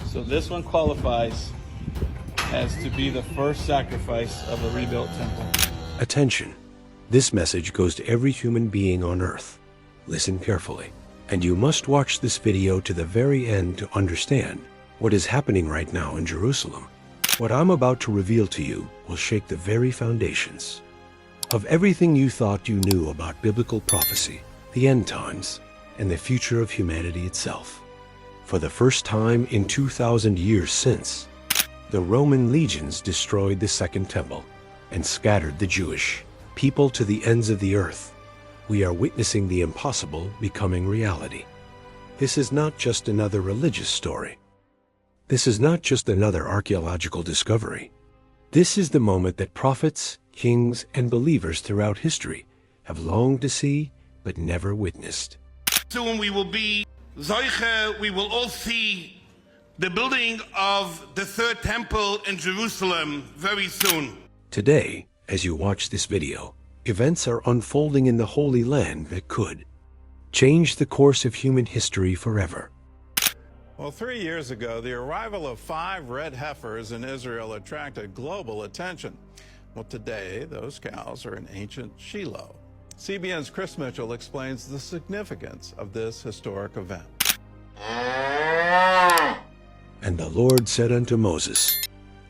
So this one qualifies as to be the first sacrifice of a rebuilt temple. Attention. This message goes to every human being on earth. Listen carefully. And you must watch this video to the very end to understand what is happening right now in Jerusalem. What I'm about to reveal to you will shake the very foundations of everything you thought you knew about biblical prophecy, the end times, and the future of humanity itself. For the first time in 2,000 years since, the Roman legions destroyed the Second Temple and scattered the Jewish people to the ends of the earth. We are witnessing the impossible becoming reality. This is not just another religious story. This is not just another archaeological discovery. This is the moment that prophets, kings, and believers throughout history have longed to see but never witnessed. Soon we will be Zoiche, we will all see the building of the third temple in Jerusalem very soon. Today, as you watch this video, events are unfolding in the Holy Land that could change the course of human history forever. Well, 3 years ago, the arrival of 5 red heifers in Israel attracted global attention. Well, today, those cows are in ancient Shiloh. CBN's Chris Mitchell explains the significance of this historic event. And the Lord said unto Moses,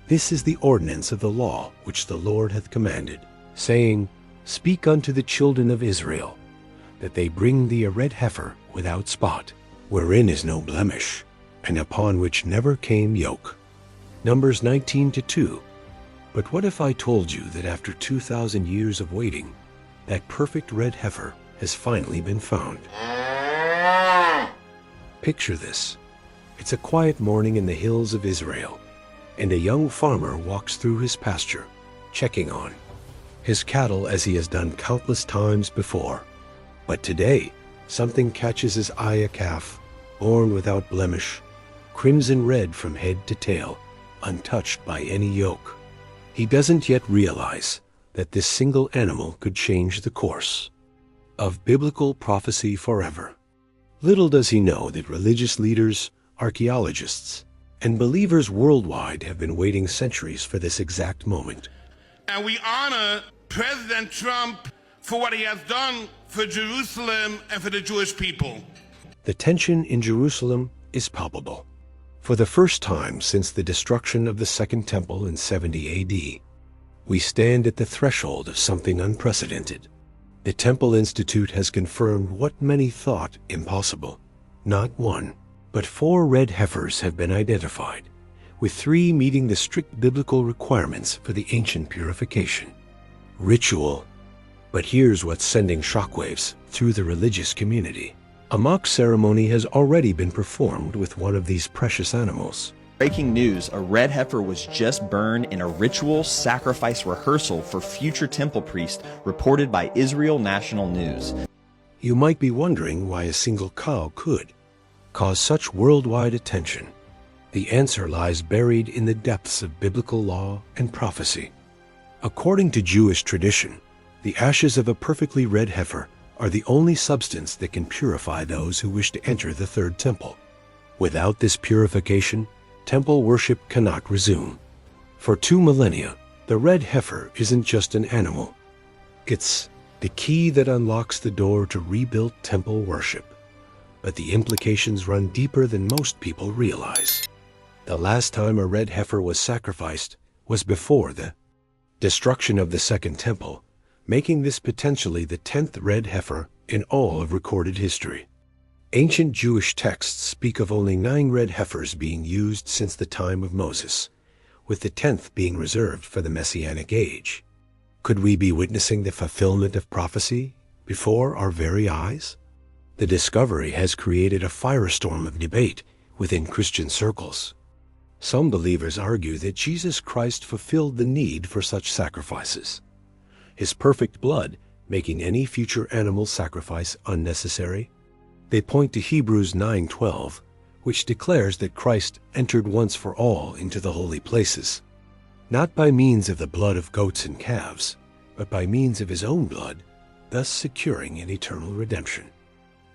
This is the ordinance of the law which the Lord hath commanded, saying, Speak unto the children of Israel, that they bring thee a red heifer without spot, wherein is no blemish, and upon which never came yoke. Numbers 19:2. But what if I told you that after 2,000 years of waiting, that perfect red heifer has finally been found? Picture this. It's a quiet morning in the hills of Israel, and a young farmer walks through his pasture, checking on his cattle as he has done countless times before. But today, something catches his eye: a calf, born without blemish, crimson red from head to tail, untouched by any yoke. He doesn't yet realize that this single animal could change the course of biblical prophecy forever. Little does he know that religious leaders, archaeologists, and believers worldwide have been waiting centuries for this exact moment. And we honor President Trump for what he has done for Jerusalem and for the Jewish people. The tension in Jerusalem is palpable. For the first time since the destruction of the Second Temple in 70 AD, we stand at the threshold of something unprecedented. The Temple Institute has confirmed what many thought impossible. Not 1, but 4 red heifers have been identified, with 3 meeting the strict biblical requirements for the ancient purification ritual. But here's what's sending shockwaves through the religious community. A mock ceremony has already been performed with one of these precious animals. Breaking news, a red heifer was just burned in a ritual sacrifice rehearsal for future temple priests, reported by Israel National News. You might be wondering why a single cow could cause such worldwide attention. The answer lies buried in the depths of biblical law and prophecy. According to Jewish tradition, the ashes of a perfectly red heifer are the only substance that can purify those who wish to enter the third temple. Without this purification, temple worship cannot resume. For 2 millennia, the red heifer isn't just an animal. It's the key that unlocks the door to rebuilt temple worship. But the implications run deeper than most people realize. The last time a red heifer was sacrificed was before the destruction of the Second Temple, making this potentially the 10th red heifer in all of recorded history. Ancient Jewish texts speak of only 9 red heifers being used since the time of Moses, with the 10th being reserved for the Messianic age. Could we be witnessing the fulfillment of prophecy before our very eyes? The discovery has created a firestorm of debate within Christian circles. Some believers argue that Jesus Christ fulfilled the need for such sacrifices, his perfect blood making any future animal sacrifice unnecessary. They point to Hebrews 9:12, which declares that Christ entered once for all into the holy places, not by means of the blood of goats and calves, but by means of his own blood, thus securing an eternal redemption.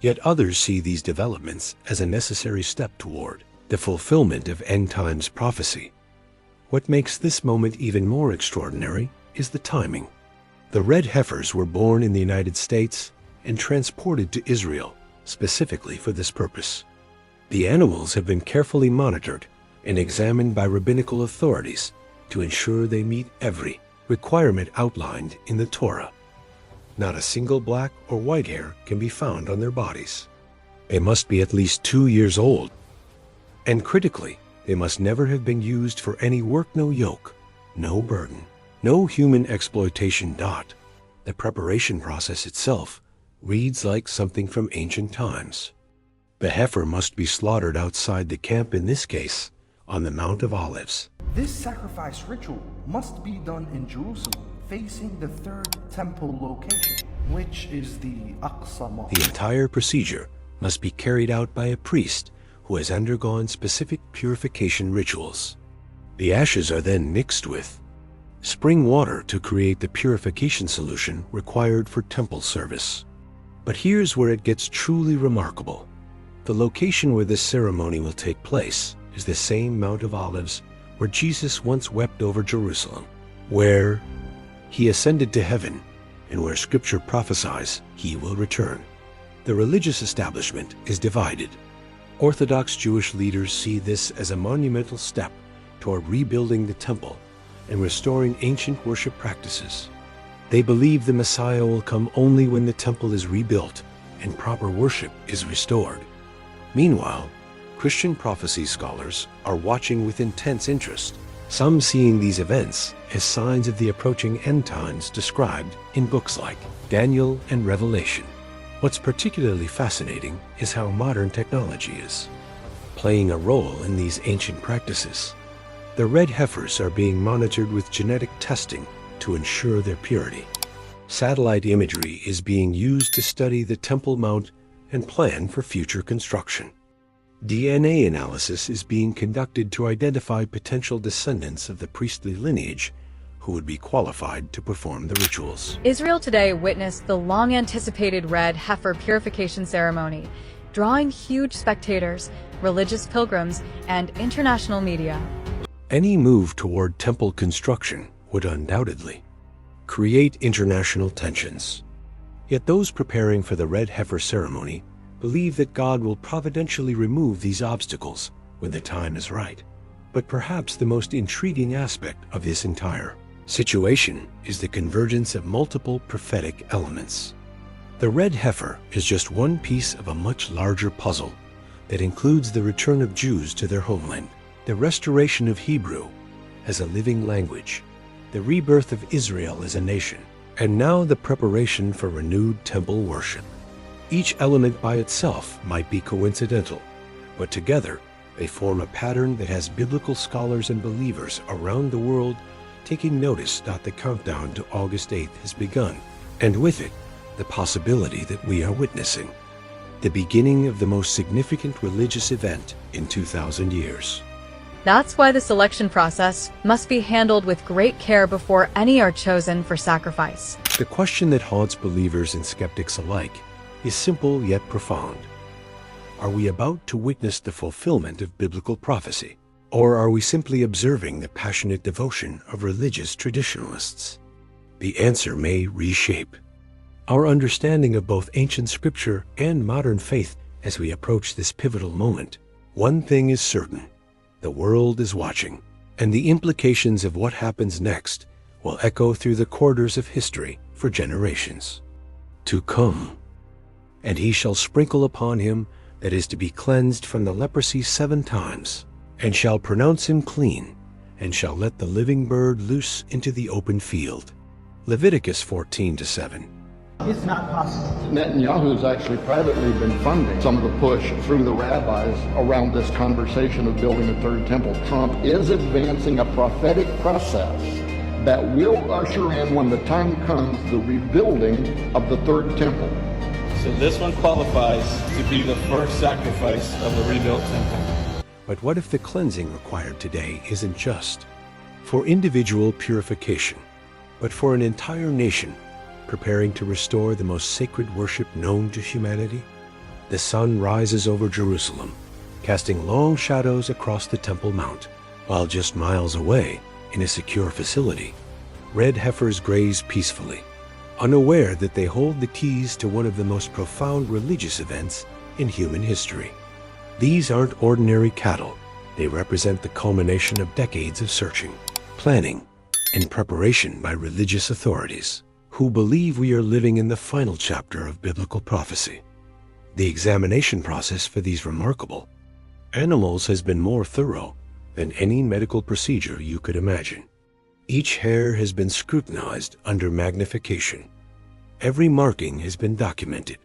Yet others see these developments as a necessary step toward the fulfillment of end times prophecy. What makes this moment even more extraordinary is the timing. The red heifers were born in the United States and transported to Israel specifically for this purpose. The animals have been carefully monitored and examined by rabbinical authorities to ensure they meet every requirement outlined in the Torah. Not a single black or white hair can be found on their bodies. They must be at least 2 years old. And critically, they must never have been used for any work, no yoke, no burden, no human exploitation. The preparation process itself reads like something from ancient times. The heifer must be slaughtered outside the camp, in this case, on the Mount of Olives. This sacrifice ritual must be done in Jerusalem, facing the third temple location, which is the Aqsa Mosque. The entire procedure must be carried out by a priest who has undergone specific purification rituals. The ashes are then mixed with spring water to create the purification solution required for temple service. But here's where it gets truly remarkable. The location where this ceremony will take place is the same Mount of Olives where Jesus once wept over Jerusalem, where he ascended to heaven, and where Scripture prophesies he will return. The religious establishment is divided. Orthodox Jewish leaders see this as a monumental step toward rebuilding the temple and restoring ancient worship practices. They believe the Messiah will come only when the temple is rebuilt and proper worship is restored. Meanwhile, Christian prophecy scholars are watching with intense interest, some seeing these events as signs of the approaching end times described in books like Daniel and Revelation. What's particularly fascinating is how modern technology is playing a role in these ancient practices. The red heifers are being monitored with genetic testing to ensure their purity. Satellite imagery is being used to study the Temple Mount and plan for future construction. DNA analysis is being conducted to identify potential descendants of the priestly lineage who would be qualified to perform the rituals. Israel today witnessed the long-anticipated red heifer purification ceremony, drawing huge spectators, religious pilgrims, and international media. Any move toward temple construction would undoubtedly create international tensions. Yet those preparing for the red heifer ceremony believe that God will providentially remove these obstacles when the time is right. But perhaps the most intriguing aspect of this entire situation is the convergence of multiple prophetic elements. The red heifer is just one piece of a much larger puzzle that includes the return of Jews to their homeland, the restoration of Hebrew as a living language, the rebirth of Israel as a nation, and now the preparation for renewed temple worship. Each element by itself might be coincidental, but together they form a pattern that has biblical scholars and believers around the world taking notice that the countdown to August 8th has begun, and with it, the possibility that we are witnessing the beginning of the most significant religious event in 2,000 years. That's why the selection process must be handled with great care before any are chosen for sacrifice. The question that haunts believers and skeptics alike is simple yet profound. Are we about to witness the fulfillment of biblical prophecy? Or are we simply observing the passionate devotion of religious traditionalists? The answer may reshape our understanding of both ancient scripture and modern faith as we approach this pivotal moment. One thing is certain: the world is watching, and the implications of what happens next will echo through the corridors of history for generations to come. And he shall sprinkle upon him that is to be cleansed from the leprosy 7 times, and shall pronounce him clean, and shall let the living bird loose into the open field. Leviticus 14-7. It's not possible. Netanyahu has actually privately been funding some of the push through the rabbis around this conversation of building a third temple. Trump is advancing a prophetic process that will usher in, when the time comes, the rebuilding of the third temple. So this one qualifies to be the first sacrifice of the rebuilt temple. But what if the cleansing required today isn't just for individual purification, but for an entire nation preparing to restore the most sacred worship known to humanity? The sun rises over Jerusalem, casting long shadows across the Temple Mount, while just miles away, in a secure facility, red heifers graze peacefully, unaware that they hold the keys to one of the most profound religious events in human history. These aren't ordinary cattle. They represent the culmination of decades of searching, planning, and preparation by religious authorities who believe we are living in the final chapter of biblical prophecy. The examination process for these remarkable animals has been more thorough than any medical procedure you could imagine. Each hair has been scrutinized under magnification. Every marking has been documented.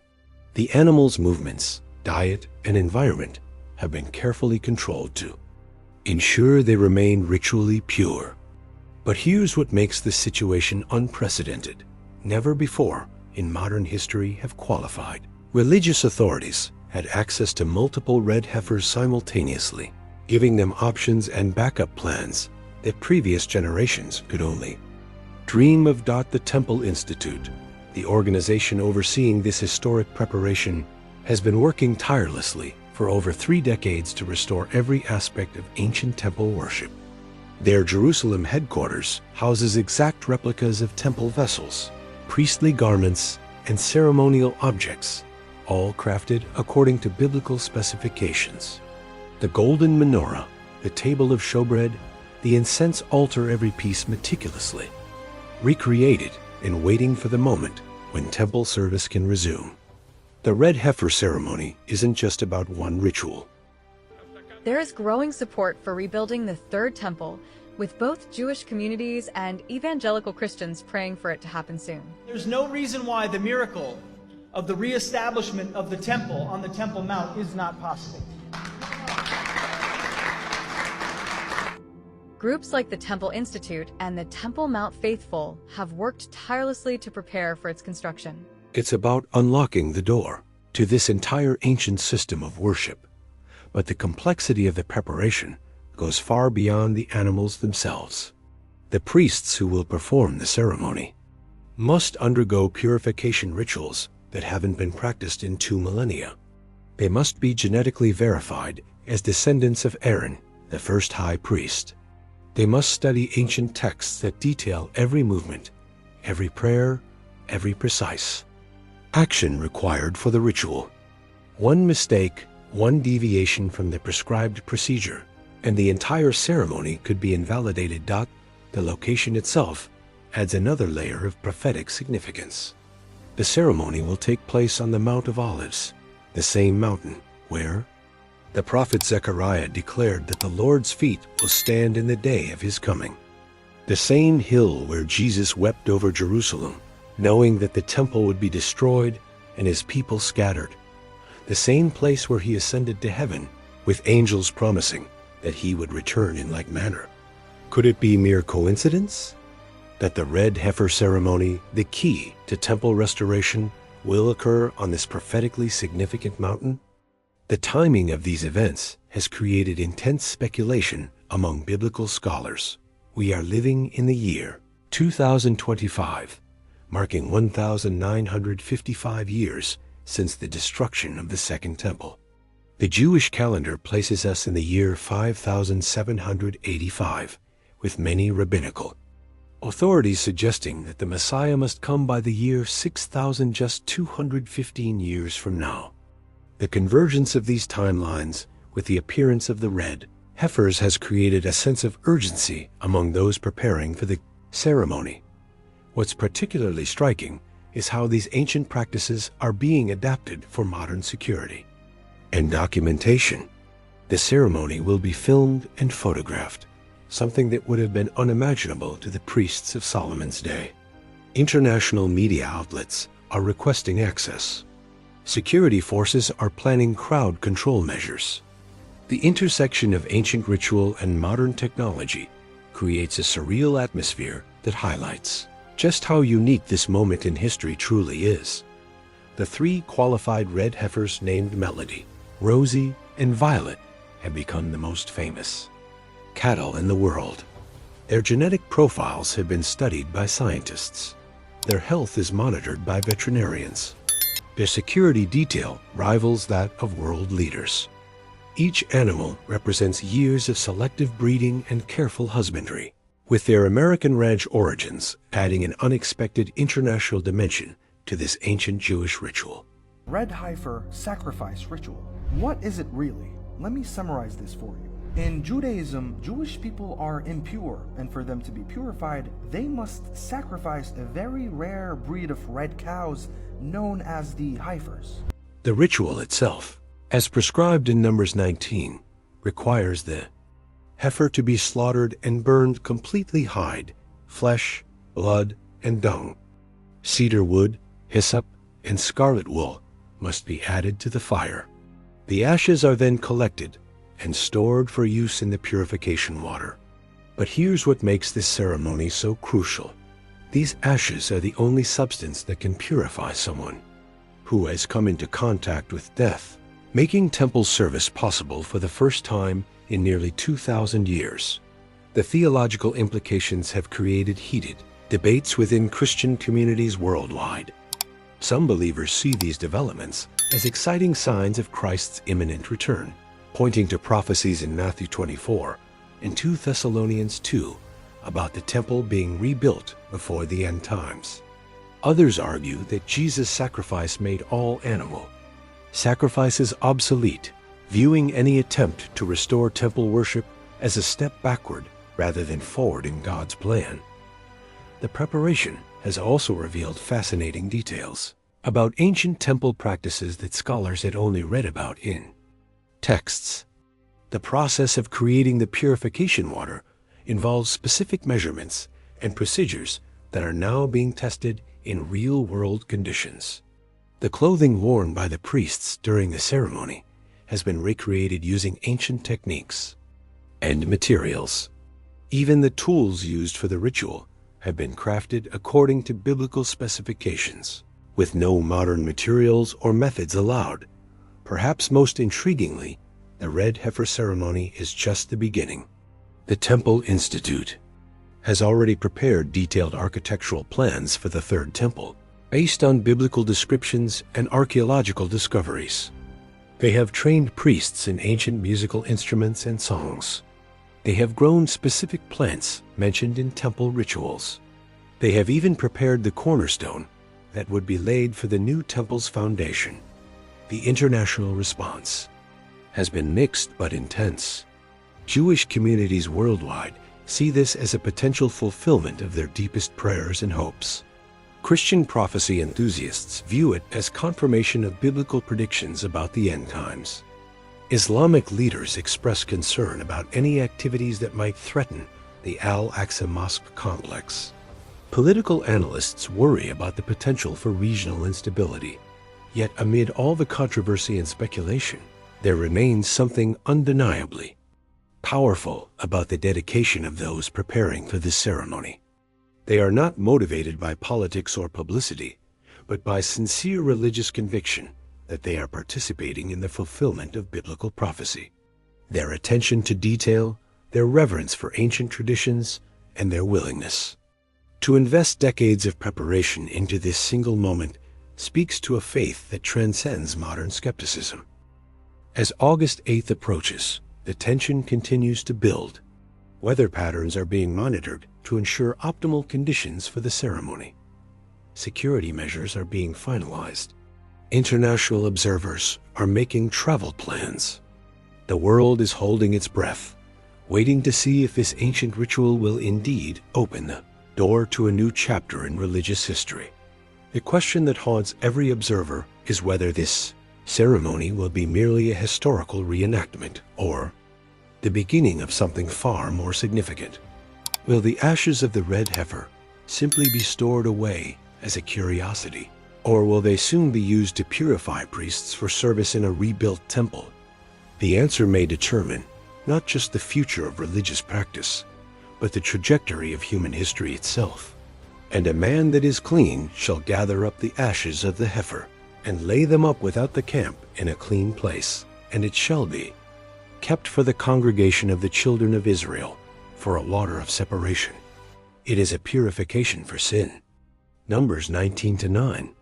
The animal's movements, diet, and environment have been carefully controlled to ensure they remain ritually pure. But here's what makes this situation unprecedented. Never before in modern history have qualified religious authorities had access to multiple red heifers simultaneously, giving them options and backup plans that previous generations could only dream of. The Temple Institute, the organization overseeing this historic preparation, has been working tirelessly for over 3 decades to restore every aspect of ancient temple worship. Their Jerusalem headquarters houses exact replicas of temple vessels, priestly garments, and ceremonial objects, all crafted according to biblical specifications. The golden menorah, the table of showbread, the incense altar, every piece meticulously recreated and waiting for the moment when temple service can resume. The red heifer ceremony isn't just about one ritual. There is growing support for rebuilding the Third Temple, with both Jewish communities and evangelical Christians praying for it to happen soon. There's no reason why the miracle of the reestablishment of the temple on the Temple Mount is not possible. Groups like the Temple Institute and the Temple Mount Faithful have worked tirelessly to prepare for its construction. It's about unlocking the door to this entire ancient system of worship. But the complexity of the preparation goes far beyond the animals themselves. The priests who will perform the ceremony must undergo purification rituals that haven't been practiced in 2 millennia. They must be genetically verified as descendants of Aaron, the first high priest. They must study ancient texts that detail every movement, every prayer, every precise action required for the ritual. One mistake, one deviation from the prescribed procedure, and the entire ceremony could be invalidated. The location itself adds another layer of prophetic significance. The ceremony will take place on the Mount of Olives, the same mountain where the prophet Zechariah declared that the Lord's feet will stand in the day of his coming. The same hill where Jesus wept over Jerusalem, knowing that the temple would be destroyed and his people scattered. The same place where he ascended to heaven, with angels promising that he would return in like manner. Could it be mere coincidence that the red heifer ceremony, the key to temple restoration, will occur on this prophetically significant mountain? The timing of these events has created intense speculation among biblical scholars. We are living in the year 2025, marking 1,955 years since the destruction of the Second Temple. The Jewish calendar places us in the year 5785, with many rabbinical authorities suggesting that the Messiah must come by the year 6000, just 215 years from now. The convergence of these timelines with the appearance of the red heifers has created a sense of urgency among those preparing for the ceremony. What's particularly striking is how these ancient practices are being adapted for modern security and documentation. The ceremony will be filmed and photographed, something that would have been unimaginable to the priests of Solomon's day. International media outlets are requesting access. Security forces are planning crowd control measures. The intersection of ancient ritual and modern technology creates a surreal atmosphere that highlights just how unique this moment in history truly is. The 3 qualified red heifers named Melody, Rosie, and Violet have become the most famous cattle in the world. Their genetic profiles have been studied by scientists. Their health is monitored by veterinarians. Their security detail rivals that of world leaders. Each animal represents years of selective breeding and careful husbandry, with their American ranch origins adding an unexpected international dimension to this ancient Jewish ritual. Red heifer sacrifice ritual. What is it really? Let me summarize this for you. In Judaism, Jewish people are impure, and for them to be purified, they must sacrifice a very rare breed of red cows known as the heifers. The ritual itself, as prescribed in Numbers 19, requires the heifer to be slaughtered and burned completely hide, flesh, blood, and dung. Cedar wood, hyssop, and scarlet wool must be added to the fire. The ashes are then collected and stored for use in the purification water. But here's what makes this ceremony so crucial. These ashes are the only substance that can purify someone who has come into contact with death, making temple service possible for the first time in nearly 2,000 years. The theological implications have created heated debates within Christian communities worldwide. Some believers see these developments as exciting signs of Christ's imminent return, pointing to prophecies in Matthew 24 and 2 Thessalonians 2 about the temple being rebuilt before the end times. Others argue that Jesus' sacrifice made all animal sacrifices obsolete, viewing any attempt to restore temple worship as a step backward rather than forward in God's plan. The preparation has also revealed fascinating details about ancient temple practices that scholars had only read about in texts. The process of creating the purification water involves specific measurements and procedures that are now being tested in real-world conditions. The clothing worn by the priests during the ceremony has been recreated using ancient techniques and materials. Even the tools used for the ritual have been crafted according to biblical specifications, with no modern materials or methods allowed. Perhaps most intriguingly, the red heifer ceremony is just the beginning. The Temple Institute has already prepared detailed architectural plans for the Third Temple, based on biblical descriptions and archaeological discoveries. They have trained priests in ancient musical instruments and songs. They have grown specific plants mentioned in temple rituals. They have even prepared the cornerstone that would be laid for the new temple's foundation. The international response has been mixed but intense. Jewish communities worldwide see this as a potential fulfillment of their deepest prayers and hopes. Christian prophecy enthusiasts view it as confirmation of biblical predictions about the end times. Islamic leaders express concern about any activities that might threaten the Al-Aqsa Mosque complex. Political analysts worry about the potential for regional instability. Yet amid all the controversy and speculation, there remains something undeniably powerful about the dedication of those preparing for this ceremony. They are not motivated by politics or publicity, but by sincere religious conviction that they are participating in the fulfillment of biblical prophecy. Their attention to detail, their reverence for ancient traditions, and their willingness to invest decades of preparation into this single moment speaks to a faith that transcends modern skepticism. As August 8th approaches, the tension continues to build. Weather patterns are being monitored to ensure optimal conditions for the ceremony. Security measures are being finalized. International observers are making travel plans. The world is holding its breath, waiting to see if this ancient ritual will indeed open the door to a new chapter in religious history. The question that haunts every observer is whether this ceremony will be merely a historical reenactment or the beginning of something far more significant. Will the ashes of the red heifer simply be stored away as a curiosity, or will they soon be used to purify priests for service in a rebuilt temple? The answer may determine not just the future of religious practice, but the trajectory of human history itself. And a man that is clean shall gather up the ashes of the heifer and lay them up without the camp in a clean place, and it shall be kept for the congregation of the children of Israel for a water of separation. It is a purification for sin. Numbers 19-9.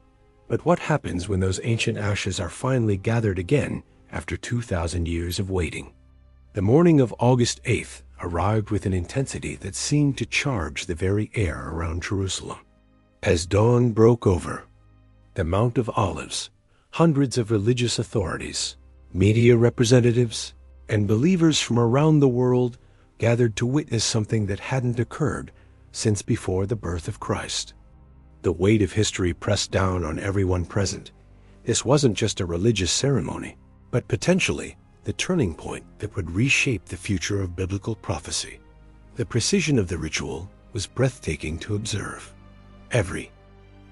But what happens when those ancient ashes are finally gathered again after 2,000 years of waiting. The morning of August 8th arrived with an intensity that seemed to charge the very air around Jerusalem. As dawn broke over the Mount of Olives, hundreds of religious authorities, media representatives, and believers from around the world gathered to witness something that hadn't occurred since before the birth of Christ. The weight of history pressed down on everyone present. This wasn't just a religious ceremony, but potentially the turning point that would reshape the future of biblical prophecy. The precision of the ritual was breathtaking to observe. Every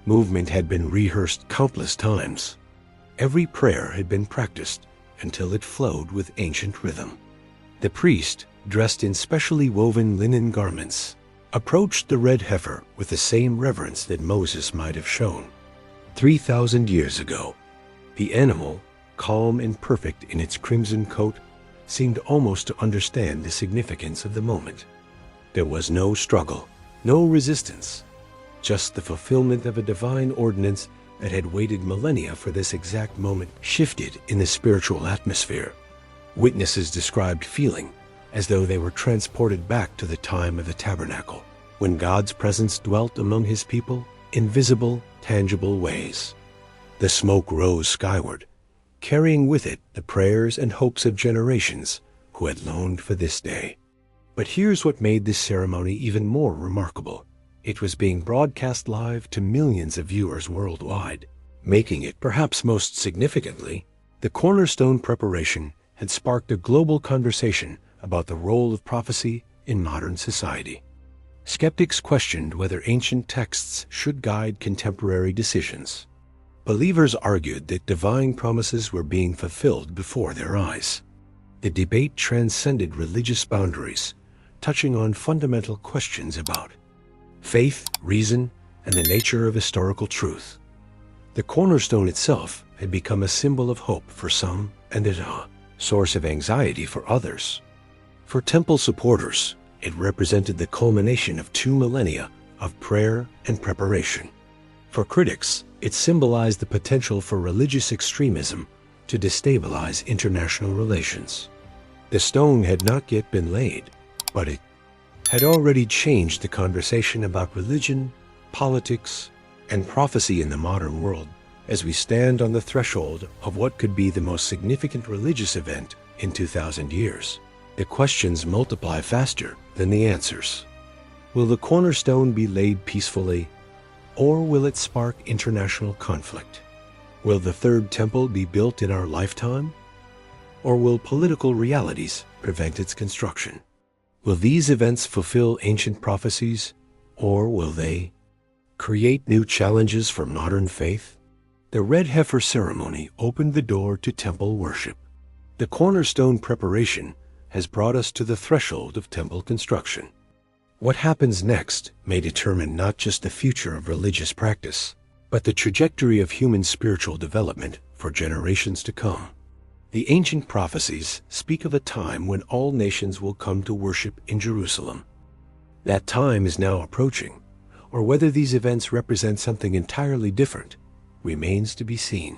movement had been rehearsed countless times. Every prayer had been practiced until it flowed with ancient rhythm. The priest, dressed in specially woven linen garments, approached the red heifer with the same reverence that Moses might have shown. 3,000 years ago, the animal, calm and perfect in its crimson coat, seemed almost to understand the significance of the moment. There was no struggle, no resistance, just the fulfillment of a divine ordinance that had waited millennia for this exact moment shifted in the spiritual atmosphere. Witnesses described feeling as though they were transported back to the time of the tabernacle, when God's presence dwelt among his people in visible, tangible ways. The smoke rose skyward, carrying with it the prayers and hopes of generations who had longed for this day. But here's what made this ceremony even more remarkable. It was being broadcast live to millions of viewers worldwide, making it, perhaps most significantly, the cornerstone preparation had sparked a global conversation about the role of prophecy in modern society. Skeptics questioned whether ancient texts should guide contemporary decisions. Believers argued that divine promises were being fulfilled before their eyes. The debate transcended religious boundaries, touching on fundamental questions about faith, reason, and the nature of historical truth. The cornerstone itself had become a symbol of hope for some and a source of anxiety for others. For temple supporters, it represented the culmination of 2 millennia of prayer and preparation. For critics, it symbolized the potential for religious extremism to destabilize international relations. The stone had not yet been laid, but it had already changed the conversation about religion, politics, and prophecy in the modern world as we stand on the threshold of what could be the most significant religious event in 2,000 years. The questions multiply faster than the answers. Will the cornerstone be laid peacefully, or will it spark international conflict? Will the third temple be built in our lifetime, or will political realities prevent its construction? Will these events fulfill ancient prophecies, or will they create new challenges for modern faith? The red heifer ceremony opened the door to temple worship. The cornerstone preparation has brought us to the threshold of temple construction. What happens next may determine not just the future of religious practice, but the trajectory of human spiritual development for generations to come. The ancient prophecies speak of a time when all nations will come to worship in Jerusalem. That time is now approaching, or whether these events represent something entirely different remains to be seen.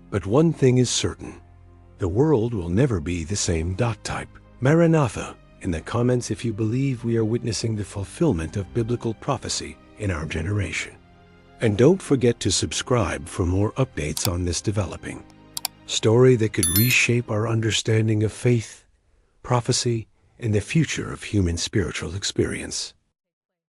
But one thing is certain: the world will never be the same. Type Maranatha in the comments if you believe we are witnessing the fulfillment of biblical prophecy in our generation. And don't forget to subscribe for more updates on this developing story that could reshape our understanding of faith, prophecy, and the future of human spiritual experience.